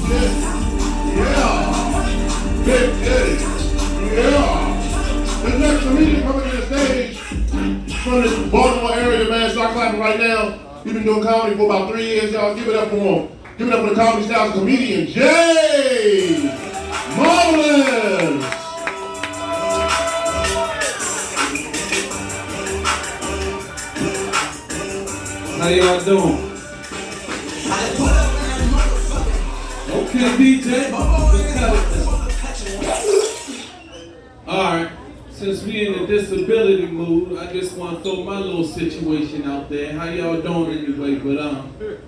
Yeah. Big Eddie. Yeah. The next comedian coming to the stage from the Baltimore area, man. Start clapping right now. He's been doing comedy for about 3 years, y'all. Give it up for him. Give it up for the Comedy Styles comedian, Jay Marvelous. How y'all doing? Okay, DJ. Alright, since we in the disability mood, I just want to throw my little situation out there. How y'all doing anyway? But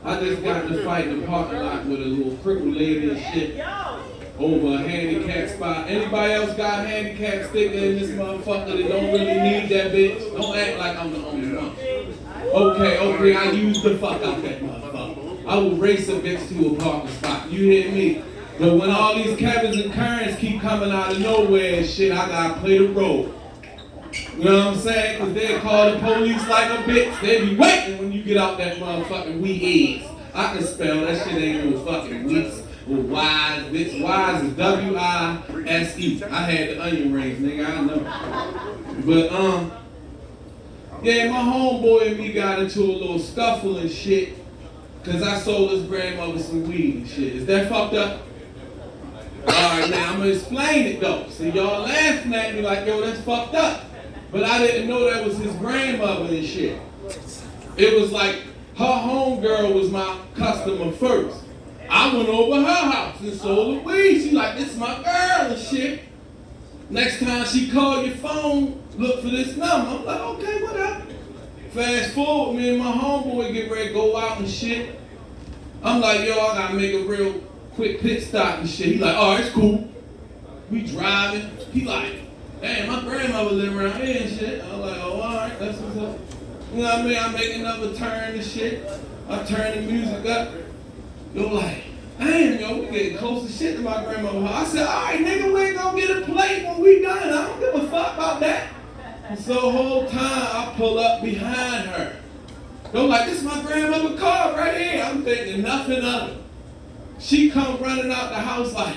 I just got to fight in the parking lot with a little crippled lady and shit over a handicap spot. Anybody else got a handicap sticker in this motherfucker that don't really need that bitch? Don't act like I'm the only one. Okay, I use the fuck out that motherfucker. I will race a bitch to a parking spot. You hear me? But when all these Kevins and Karens keep coming out of nowhere and shit, I gotta play the role. You know what I'm saying? Cause they call the police like a bitch. They be waiting when you get out that motherfucking weeds. I can spell that shit ain't no fucking weeds or wise, bitch. Wise is W-I-S-E. I had the onion rings, nigga, I know. But yeah, my homeboy and me got into a little scuffle and shit. Cause I sold his grandmother some weed and shit. Is that fucked up? Alright, now I'm gonna explain it though. See, y'all laughing at me like, yo, that's fucked up. But I didn't know that was his grandmother and shit. It was like, her homegirl was my customer first. I went over her house and sold the weed. She like, this is my girl and shit. Next time she call your phone, look for this number. I'm like, okay, whatever. Fast forward, me and my homeboy get ready to go out and shit. I'm like, yo, I gotta make a real quick pit stop and shit. He like, oh, it's cool. We driving. He like, damn, my grandmother live around here and shit. I'm like, oh, all right, that's what's up. You know what I mean? I make another turn and shit. I turn the music up. Yo, like, damn, yo, we getting close to shit to my grandmother. I said, all right, nigga, we ain't gonna get a plate when we done. I don't give a fuck about that. So the whole time I pull up behind her. Yo, like, this is my grandmother's car right here. I'm thinking nothing of it. She come running out the house like,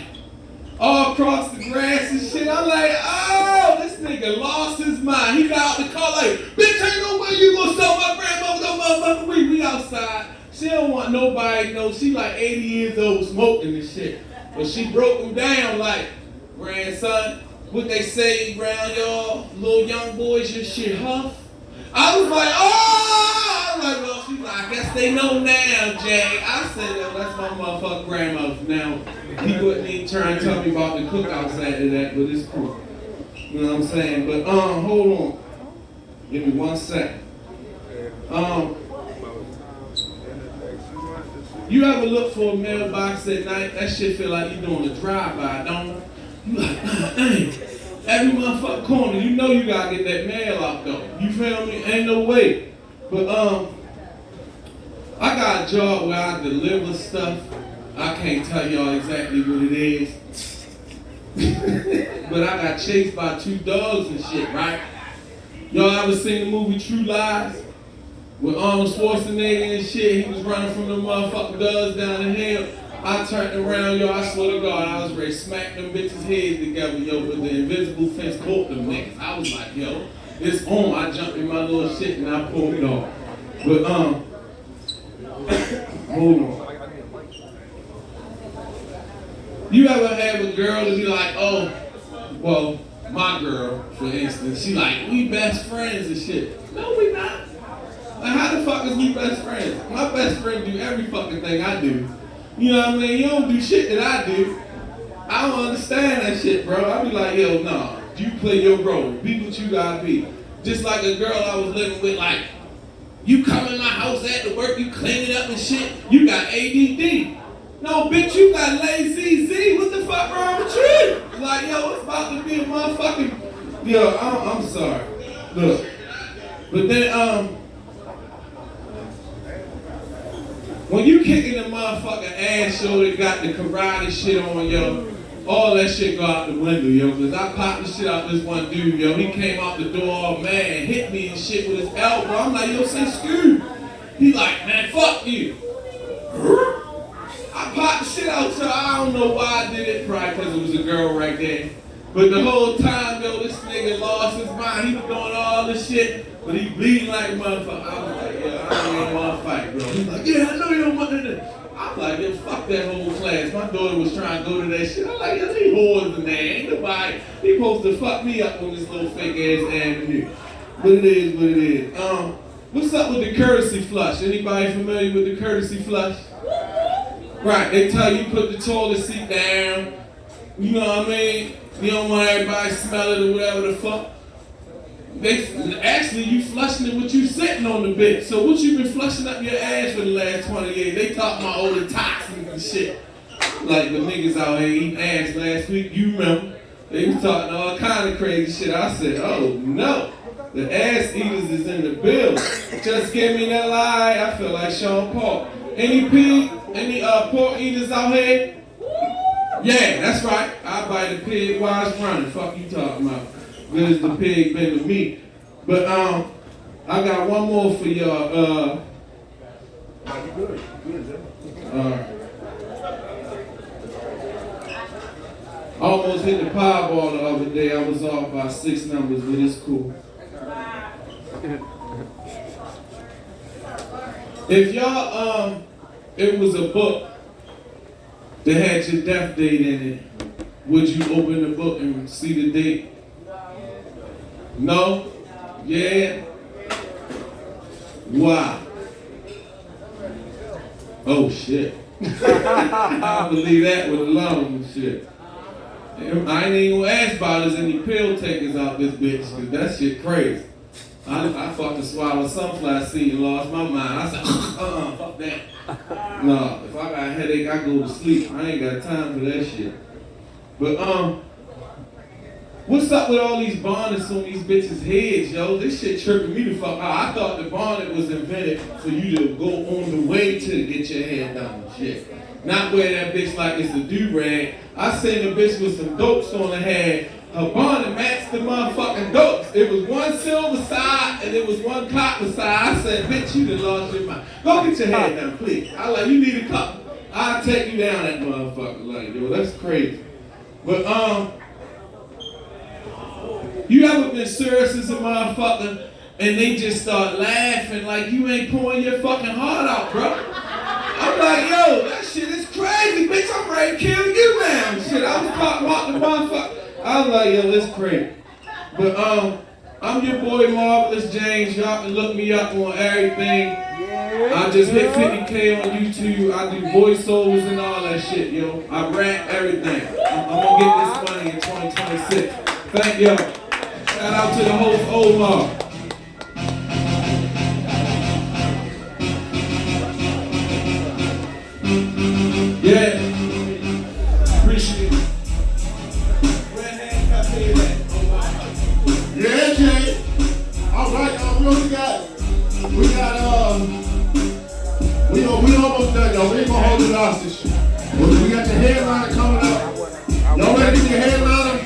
all across the grass and shit. I'm like, oh, this nigga lost his mind. He got out the car like, bitch, ain't no way you gonna sell my grandmother no motherfucking weed. We outside. She don't want nobody to know. She like 80 years old smoking and shit. But she broke him down like, grandson, what they say around y'all, little young boys, your shit huff. I was like, oh! I was like, well, she's like, I guess they know now, Jay. I said, yo, that's my motherfucking grandmother. Now, he wouldn't even try and tell me about the cookouts after that, but it's cool. You know what I'm saying? But, hold on. Give me 1 second. You ever look for a mailbox at night? That shit feel like you doing a drive-by, don't it? You like, dang. Every motherfucking corner, you know you gotta get that mail out though. You feel me? Ain't no way. But I got a job where I deliver stuff. I can't tell y'all exactly what it is. But I got chased by 2 dogs and shit, right? Y'all ever seen the movie True Lies? With Arnold Schwarzenegger and shit, he was running from the motherfucking dogs down the hill. I turned around, yo, I swear to God, I was ready to smack them bitches' heads together, yo, but the invisible fence caught them niggas. I was like, yo, it's on. I jumped in my little shit and I pulled it off. But, hold on. You ever have a girl to be like, oh, well, my girl, for instance, she like, we best friends and shit. No, we not. Like, how the fuck is we best friends? My best friend do every fucking thing I do. You know what I mean? You don't do shit that I do. I don't understand that shit, bro. I be like, yo, nah, you play your role. Be what you gotta be. Just like a girl I was living with, like, you come in my house after work, you clean it up and shit, you got ADD. No, bitch, you got lazy Z. What the fuck wrong with you? Like, yo, it's about to be a motherfucking, yo, I'm sorry. Look, but then, when you kicking the motherfucking ass, yo, that got the karate shit on, yo, all that shit go out the window, yo, because I popped the shit out this one dude, yo. He came out the door all mad, hit me and shit with his elbow. I'm like, yo, say screw. He like, man, fuck you. I popped the shit out out, so I don't know why I did it, probably because it was a girl right there. But the whole time, yo, this nigga lost his mind. He was doing all this shit, but he bleeding like a motherfucker. I was like, yeah, I don't even want to fight, bro. He's like, yeah, I know you don't want to do that. I'm like, yo, fuck that whole class. My daughter was trying to go to that shit. I'm like, yo, these whores in there. Ain't nobody. He supposed to fuck me up on this little fake ass avenue. But it is what it is. What's up with the courtesy flush? Anybody familiar with the courtesy flush? Right, they tell you put the toilet seat down. You know what I mean? You don't want everybody smelling or whatever the fuck. Actually, you flushing it with you sitting on the bed. So what you been flushing up your ass for the last 20 years? They talking about all the toxins and shit. Like the niggas out here eating ass last week, you remember? They was talking all kind of crazy shit. I said, oh no. The ass eaters is in the building. Just give me that lie. I feel like Sean Paul. Any pork eaters out here? Yeah, that's right. I bite a pig while it's running. Fuck you talking about? Good as the pig been to me. But I got one more for y'all. Almost hit the Powerball the other day. I was off by 6 numbers, but it's cool. If y'all, it was a book that had your death date in it, would you open the book and see the date? No? Yeah? Why? Oh shit. I believe that with a lung and shit. I ain't even gonna ask about there's any pill takers out this bitch, cause that shit crazy. I fucking swallowed sunflower seed and lost my mind. I said, fuck that. No, if I got a headache, I go to sleep. I ain't got time for that shit. But what's up with all these bonnets on these bitches' heads, yo? This shit tripping me the fuck out. I thought the bonnet was invented for you to go on the way to get your hair done and shit. Not wear that bitch like it's a do-rag. I seen a bitch with some dopes on her head. Her bonnet matched the motherfucking dopes. It was one silver side and it was one copper side. I said, bitch, you done lost your mind. Go get your hair done, please. I like, you need a cup. I'll take you down that motherfucker. Like, yo, that's crazy. But, you ever been serious as a motherfucker and they just start laughing like you ain't pouring your fucking heart out, bro? I'm like, yo, that shit is crazy, bitch. I'm ready to kill you now. Shit, I was caught walking the motherfucker. I was like, yo, it's crazy. But I'm your boy Marvelous James. Y'all can look me up on everything. I just hit 50K on YouTube. I do voiceovers and all that shit, yo. I rap everything. I'm gonna get this money in 2026. Thank y'all. Shout out to the host Omar. Yeah. Appreciate it. Yeah, Jay. All right, we almost done, y'all. We ain't gonna hold it hostage. We got the headliner coming up. Y'all ready to get the headliner?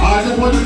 I just want to